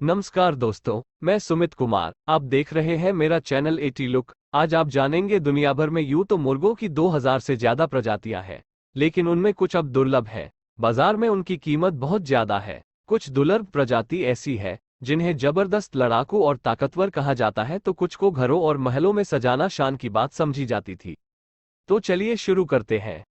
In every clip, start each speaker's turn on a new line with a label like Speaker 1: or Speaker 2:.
Speaker 1: नमस्कार दोस्तों, मैं सुमित कुमार। आप देख रहे हैं मेरा चैनल एटी लुक। आज आप जानेंगे दुनिया भर में यूं तो मुर्गों की 2000 से ज्यादा प्रजातियां हैं, लेकिन उनमें कुछ अब दुर्लभ है। बाजार में उनकी कीमत बहुत ज्यादा है। कुछ दुर्लभ प्रजाति ऐसी है जिन्हें जबरदस्त लड़ाकू और ताकतवर कहा जाता है, तो कुछ को घरों और महलों में सजाना शान की बात समझी जाती थी। तो चलिए शुरू करते हैं।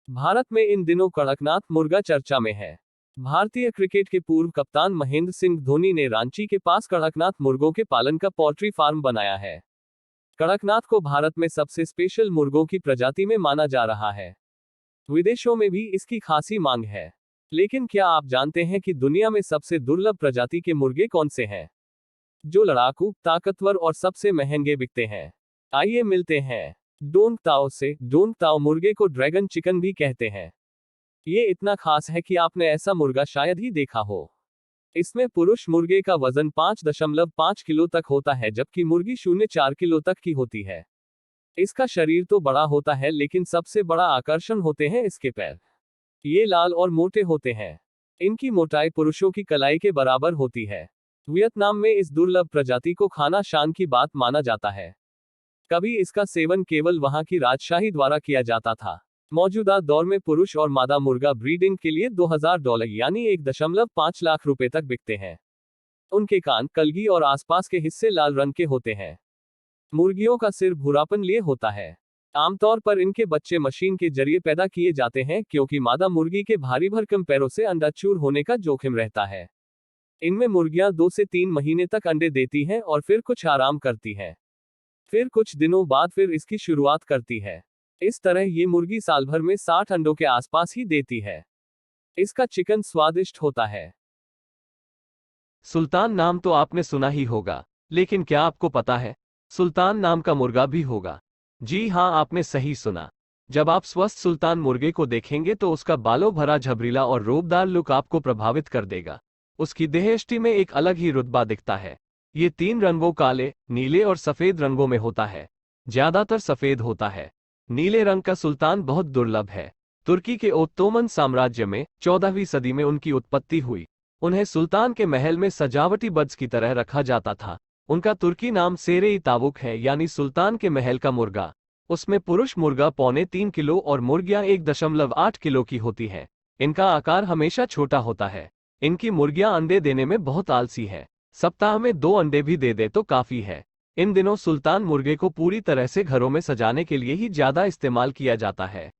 Speaker 1: भारत में इन दिनों कड़कनाथ मुर्गा चर्चा में है। भारतीय क्रिकेट के पूर्व कप्तान महेंद्र सिंह धोनी ने रांची के पास कड़कनाथ मुर्गों के पालन का पोल्ट्री फार्म बनाया है। कड़कनाथ को भारत में सबसे स्पेशल मुर्गों की प्रजाति में माना जा रहा है। विदेशों में भी इसकी खासी मांग है। लेकिन क्या आप जानते हैं कि दुनिया में सबसे दुर्लभ प्रजाति के मुर्गे कौन से हैं, जो लड़ाकू, ताकतवर और सबसे महंगे बिकते हैं? आइए मिलते हैं डोंग ताओ से। डोंग ताओ मुर्गे को ड्रैगन चिकन भी कहते हैं। ये इतना खास है कि आपने ऐसा मुर्गा शायद ही देखा हो। इसमें पुरुष मुर्गे का वजन 5.5 किलो तक होता है, जबकि मुर्गी 0.4 किलो तक की होती है। इसका शरीर तो बड़ा होता है, लेकिन सबसे बड़ा आकर्षण होते हैं इसके पैर। ये लाल और मोटे होते हैं। इनकी मोटाई पुरुषों की कलाई के बराबर होती है। वियतनाम में इस दुर्लभ प्रजाति को खाना शान की बात माना जाता है। कभी इसका सेवन केवल वहां की राजशाही द्वारा किया जाता था। मौजूदा दौर में पुरुष और मादा मुर्गा ब्रीडिंग के लिए $2000 यानी 1.5 लाख रुपए तक बिकते हैं। उनके कान, कलगी और आसपास के हिस्से लाल रंग के होते हैं। मुर्गियों का सिर भूरापन लिए होता है। आमतौर पर इनके बच्चे मशीन के जरिए पैदा किए जाते हैं, क्योंकि मादा मुर्गी के भारी भरकम पैरों से अंडा चूर होने का जोखिम रहता है। इनमें मुर्गियां 2 से 3 महीने तक अंडे देती हैं और फिर कुछ आराम करती हैं। फिर कुछ दिनों बाद फिर इसकी शुरुआत करती है। इस तरह ये मुर्गी साल भर में 60 अंडों के आसपास ही देती है। इसका चिकन स्वादिष्ट होता है। सुल्तान नाम तो आपने सुना ही होगा, लेकिन क्या आपको पता है सुल्तान नाम का मुर्गा भी होगा? जी हां, आपने सही सुना। जब आप स्वस्थ सुल्तान मुर्गे को देखेंगे तो उसका बालों भरा झबरीला और रोबदार लुक आपको प्रभावित कर देगा। उसकी देहयष्टि में एक अलग ही रुतबा दिखता है। ये 3 रंगों, काले, नीले और सफेद रंगों में होता है। ज्यादातर सफेद होता है। नीले रंग का सुल्तान बहुत दुर्लभ है। तुर्की के ओत्तोमन साम्राज्य में 14वीं सदी में उनकी उत्पत्ति हुई। उन्हें सुल्तान के महल में सजावटी बर्ड्स की तरह रखा जाता था। उनका तुर्की नाम सेरे-ई तावुक है, यानी सुल्तान के महल का मुर्गा। उसमें पुरुष मुर्गा 3.25 किलो और मुर्गियां 1.8 किलो की होती है। इनका आकार हमेशा छोटा होता है। इनकी मुर्गियां अंडे देने में बहुत आलसी है। सप्ताह में 2 अंडे भी दे तो काफी है। इन दिनों सुल्तान मुर्गे को पूरी तरह से घरों में सजाने के लिए ही ज्यादा इस्तेमाल किया जाता है।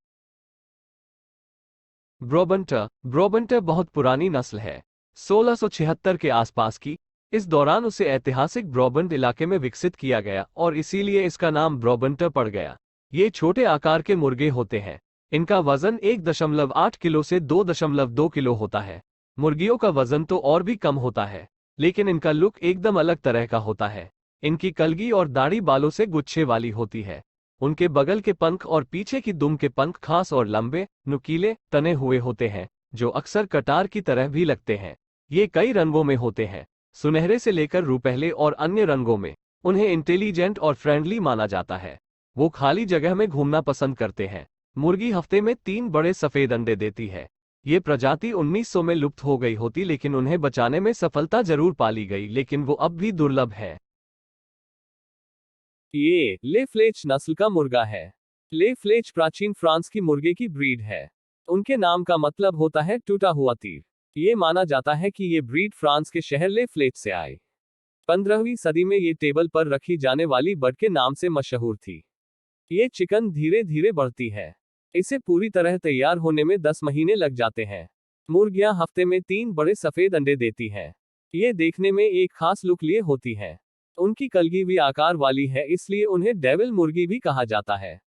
Speaker 1: ब्रोबंटर। ब्रोबंटर बहुत पुरानी नस्ल है, 1676 के आसपास की। इस दौरान उसे ऐतिहासिक ब्रोबंट इलाके में विकसित किया गया और इसीलिए इसका नाम ब्रोबंटर पड़ गया। ये छोटे आकार के मुर्गे होते हैं। इनका वजन 1.8 किलो से 2.2 किलो होता है। मुर्गियों का वजन तो और भी कम होता है, लेकिन इनका लुक एकदम अलग तरह का होता है। इनकी कलगी और दाढ़ी बालों से गुच्छे वाली होती है। उनके बगल के पंख और पीछे की दुम के पंख खास और लंबे, नुकीले, तने हुए होते हैं, जो अक्सर कटार की तरह भी लगते हैं। ये कई रंगों में होते हैं, सुनहरे से लेकर रुपहले और अन्य रंगों में। उन्हें इंटेलिजेंट और फ्रेंडली माना जाता है। वो खाली जगह में घूमना पसंद करते हैं। मुर्गी हफ्ते में 3 बड़े सफेद अंडे देती है। ये प्रजाति 1900 में लुप्त हो गई होती, लेकिन उन्हें बचाने में सफलता जरूर पाली गई, लेकिन वो अब भी दुर्लभ है। ये ले फ्लेच नस्ल का मुर्गा है। ले फ्लेच प्राचीन फ्रांस की मुर्गे की ब्रीड है। उनके नाम का मतलब होता है टूटा हुआ तीर। ये माना जाता है कि ये ब्रीड फ्रांस के शहर ले फ्लेच से आई। 15वीं सदी में ये टेबल पर रखी जाने वाली बर्ड के नाम से मशहूर थी। ये चिकन धीरे धीरे बढ़ती है। इसे पूरी तरह तैयार होने में 10 महीने लग जाते हैं। मुर्गियां हफ्ते में 3 बड़े सफेद अंडे देती हैं। ये देखने में एक खास लुक लिए होती हैं। उनकी कलगी भी आकार वाली है, इसलिए उन्हें डेविल मुर्गी भी कहा जाता है।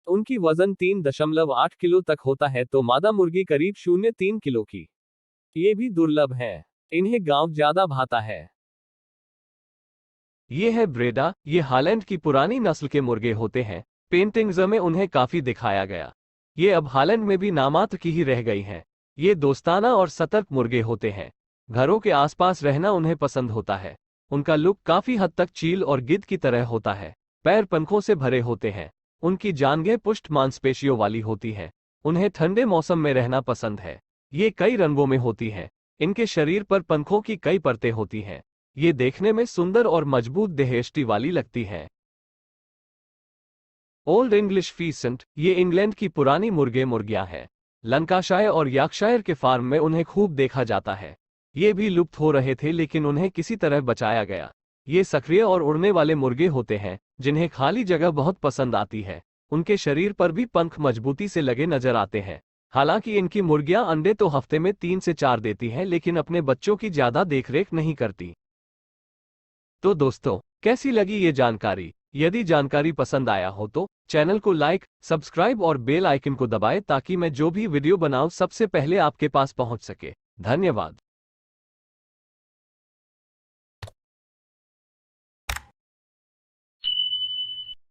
Speaker 1: उनकी वजन 3.8 किलो तक होता है, तो मादा मुर्गी करीब 0.3 किलो की। ये भी दुर्लभ है। इन्हें गांव ज्यादा भाता है। ये है ब्रेडा। ये हालैंड की पुरानी नस्ल के मुर्गे होते हैं। पेंटिंग्स में उन्हें काफी दिखाया गया। ये अब हालैंड में भी नामात्र की ही रह गई हैं। ये दोस्ताना और सतर्क मुर्गे होते हैं। घरों के आसपास रहना उन्हें पसंद होता है। उनका लुक काफी हद तक चील और गिद्ध की तरह होता है। पैर पंखों से भरे होते हैं। उनकी जांघें पुष्ट मांसपेशियों वाली होती हैं। उन्हें ठंडे मौसम में रहना पसंद है। ये कई रंगों में होती हैं। इनके शरीर पर पंखों की कई परतें होती हैं। ये देखने में सुंदर और मजबूत देहेष्टि वाली लगती हैं। ओल्ड इंग्लिश फीसेंट, ये इंग्लैंड की पुरानी मुर्गे मुर्गियां हैं। लंकाशायर और यॉर्कशायर के फार्म में उन्हें खूब देखा जाता है। ये भी लुप्त हो रहे थे लेकिन उन्हें किसी तरह बचाया गया। ये सक्रिय और उड़ने वाले मुर्गे होते हैं जिन्हें खाली जगह बहुत पसंद आती है। उनके शरीर पर भी पंख मजबूती से लगे नजर आते हैं। हालांकि इनकी मुर्गियां अंडे तो हफ्ते में 3 से 4 देती हैं लेकिन अपने बच्चों की ज्यादा देखरेख नहीं करती। तो दोस्तों, कैसी लगी ये जानकारी? यदि जानकारी पसंद आया हो तो चैनल को लाइक, सब्सक्राइब और बेल आइकन को दबाएं ताकि मैं जो भी वीडियो बनाऊं सबसे पहले आपके पास पहुंच सके। धन्यवाद।